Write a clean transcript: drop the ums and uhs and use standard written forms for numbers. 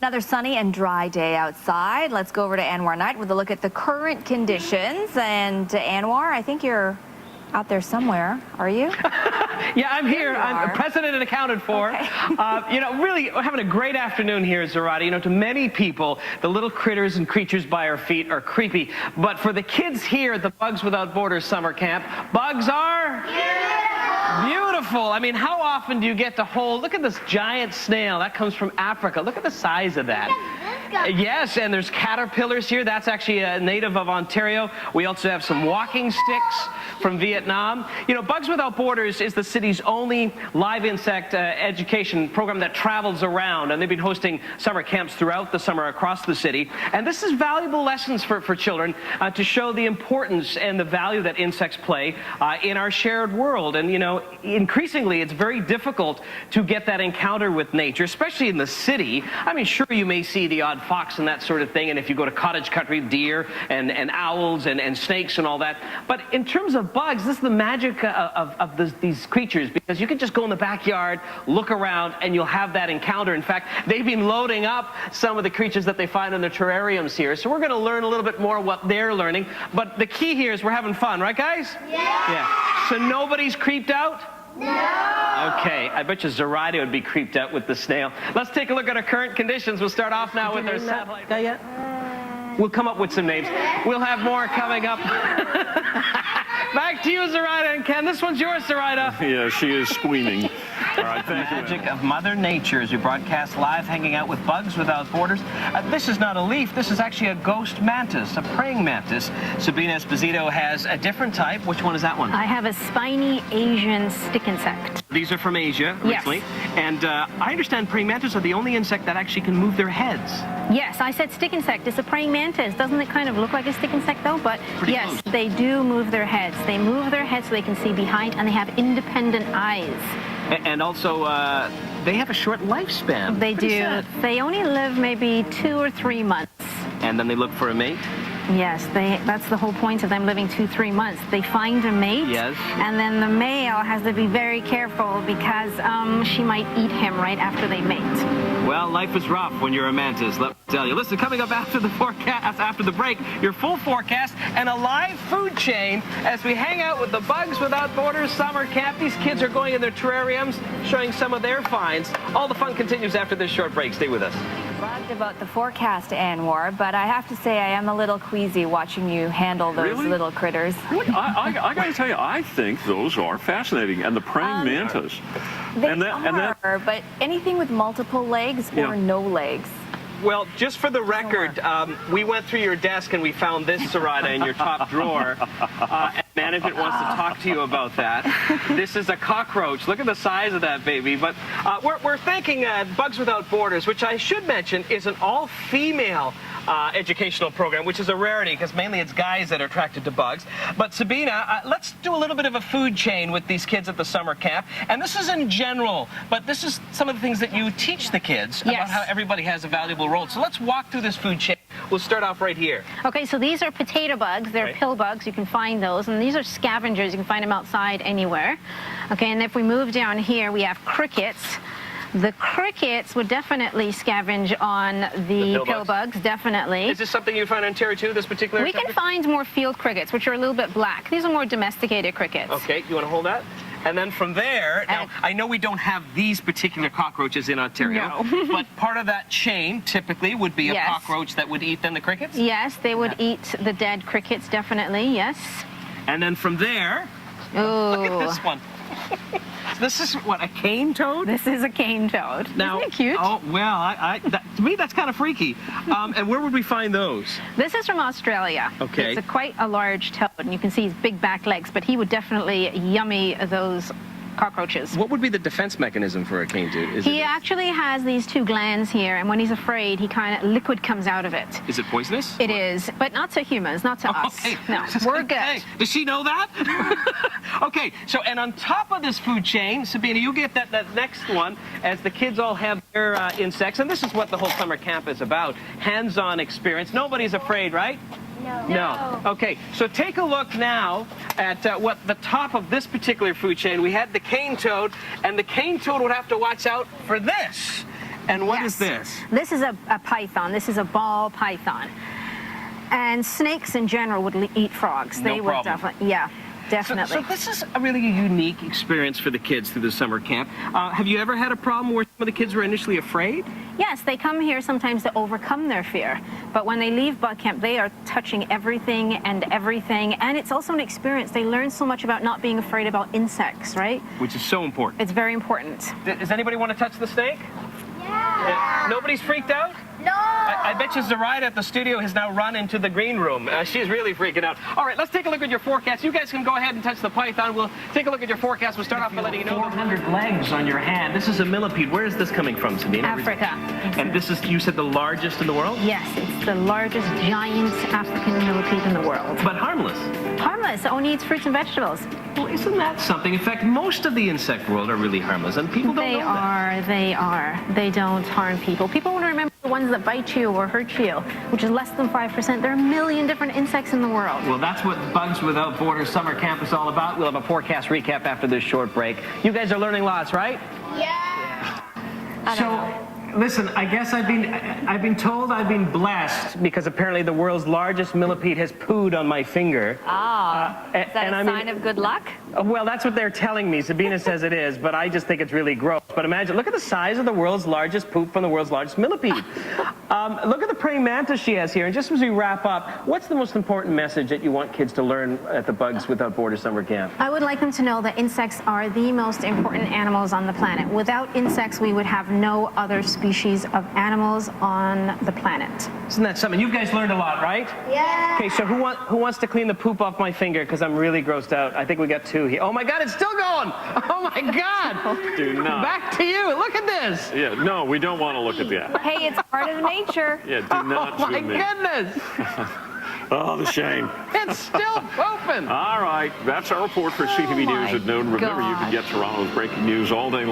Another sunny and dry day outside. Let's go over to Anwar Knight with a look at the current conditions. And Anwar, I think you're out there somewhere. Are you? Yeah, I'm here. I'm present and accounted for. Okay. Really, we're having a great afternoon here, Zarada. To many people, the little critters and creatures by our feet are creepy. But for the kids here at the Bugs Without Borders summer camp, bugs are beautiful. I mean, how often do you get to hold, look at this giant snail. That comes from Africa. Look at the size of that. Yes, and there's caterpillars here. That's actually a native of Ontario. We also have some walking sticks from Vietnam. Bugs Without Borders is the city's only live insect education program that travels around, and they've been hosting summer camps throughout the summer across the city. And this is valuable lessons for children to show the importance and the value that insects play in our shared world. And, increasingly, it's very difficult to get that encounter with nature, especially in the city. I mean, sure, you may see the odd fox and that sort of thing, and if you go to cottage country, deer and owls and snakes and all that. But in terms of bugs, this is the magic of these creatures, because you can just go in the backyard, look around, and you'll have that encounter. In fact, they've been loading up some of the creatures that they find in the terrariums here. So we're going to learn a little bit more what they're learning. But the key here is we're having fun, right, guys? Yeah. So nobody's creeped out? No. Okay, I bet you Zarada would be creeped out with the snail. Let's take a look at our current conditions. We'll start off now with our satellite. We'll come up with some names. We'll have more coming up. Back to you, Zarada and Ken. This one's yours, Zarada. Yeah, she is squealing. All right, thank you. Magic of Mother Nature as we broadcast live, hanging out with Bugs Without Borders. This is not a leaf. This is actually a ghost mantis, a praying mantis. Sabina Esposito has a different type. Which one is that one? I have a spiny Asian stick insect. These are from Asia, originally. Yes. And I understand praying mantis are the only insect that actually can move their heads. Yes, I said stick insect. It's a praying mantis. Doesn't it kind of look like a stick insect, though? But pretty yes, close. They do move their heads. They move their heads so they can see behind, and they have independent eyes. And also, they have a short lifespan. They do. Sad. They only live maybe 2 or 3 months. And then they look for a mate? Yes, that's the whole point of them living 2-3 months. They find a mate, yes, and then the male has to be very careful because she might eat him right after they mate. Well, life is rough when you're a mantis, let me tell you. Listen, coming up after the forecast, after the break, your full forecast and a live food chain as we hang out with the Bugs Without Borders summer camp. These kids are going in their terrariums, showing some of their finds. All the fun continues after this short break. Stay with us. Bugged about the forecast, Anwar, but I have to say I am a little queasy watching you handle those little critters. Really? I got to tell you, I think those are fascinating. And the praying mantis. They are, but anything with multiple legs or no legs? Well, just for the record, we went through your desk and we found this, Zarada, in your top drawer. And management wants to talk to you about that. This is a cockroach. Look at the size of that baby. But we're thanking Bugs Without Borders, which I should mention is an all-female educational program, which is a rarity because mainly it's guys that are attracted to bugs. But Sabina, let's do a little bit of a food chain with these kids at the summer camp. And this is in general, but this is some of the things that you teach the kids about how everybody has a valuable role. So let's walk through this food chain. We'll start off right here. Okay, so these are potato bugs. They're pill bugs. You can find those. And these are scavengers. You can find them outside anywhere. Okay, and if we move down here, we have crickets. The crickets would definitely scavenge on the pill bugs, definitely. Is this something you find in Ontario too, this particular We can find more field crickets, which are a little bit black. These are more domesticated crickets. Okay, you want to hold that? And then from there, now, I know we don't have these particular cockroaches in Ontario, but part of that chain typically would be a cockroach that would eat then the crickets? Yes, they would eat the dead crickets, definitely, yes. And then from there, look at this one. This is what, a cane toad? This is a cane toad. Now, isn't it cute? Oh, well, to me that's kind of freaky. And where would we find those? This is from Australia. Okay. It's quite a large toad, and you can see his big back legs, but he would definitely yummy those cockroaches. What would be the defense mechanism for a cane toad? He actually has these 2 glands here, and when he's afraid, he kind of liquid comes out of it. Is it poisonous? It is, but not to humans, not to us. Okay. No, we're good. Hey, does she know that? Okay, so and on top of this food chain, Sabina, you get that next one as the kids all have their insects, and this is what the whole summer camp is about. Hands-on experience. Nobody's afraid, right? No. Okay, so take a look now at what the top of this particular food chain. We had the cane toad, and the cane toad would have to watch out for this. And what is Yes. this? This is a python. This is a ball python. And snakes in general would eat frogs. No They would problem. definitely, yeah, definitely. So this is a really unique experience for the kids through the summer camp. Have you ever had a problem where some of the kids were initially afraid? Yes, they come here sometimes to overcome their fear. But when they leave bug camp, they are touching everything. And it's also an experience. They learn so much about not being afraid about insects, right? Which is so important. It's very important. Does anybody want to touch the snake? Yeah. Nobody's freaked out? No. I bet you Zoraida at the studio has now run into the green room. She's really freaking out. All right, let's take a look at your forecast. You guys can go ahead and touch the python. We'll take a look at your forecast. We'll start off by letting you know 400 legs on your hand. This is a millipede. Where is this coming from, Sabina? Africa. And this is, you said, the largest in the world? Yes, it's the largest giant African millipede in the world. But harmless. Harmless, it only eats fruits and vegetables. Well, isn't that something? In fact, most of the insect world are really harmless, and people don't know that. They are. They don't harm people. People want to remember the ones that bite you or hurt you, which is less than 5%. There are a million different insects in the world. Well, that's what Bugs Without Borders Summer Camp is all about. We'll have a forecast recap after this short break. You guys are learning lots, right? Yeah. Listen, I guess I've been told I've been blessed because apparently the world's largest millipede has pooed on my finger. Is that a sign of good luck? Well, that's what they're telling me. Sabina says it is, but I just think it's really gross. But imagine, look at the size of the world's largest poop from the world's largest millipede. Look at the praying mantis she has here. And just as we wrap up, what's the most important message that you want kids to learn at the Bugs Without Borders Summer Camp? I would like them to know that insects are the most important animals on the planet. Without insects, we would have no other species of animals on the planet. Isn't that something? You guys learned a lot, right? Yeah. Okay, so who wants to clean the poop off my finger? Because I'm really grossed out. I think we got two here. Oh my God, it's still going! Oh my God! Do not. Back to you. Look at this. Yeah, no, we don't want to look at that. Hey, it's part of nature. Yeah, do not Oh my zoom in. goodness! Oh, the shame. It's still pooping. All right, that's our report for CTV News my at noon. Remember, you can gosh. get Toronto's breaking news all day long.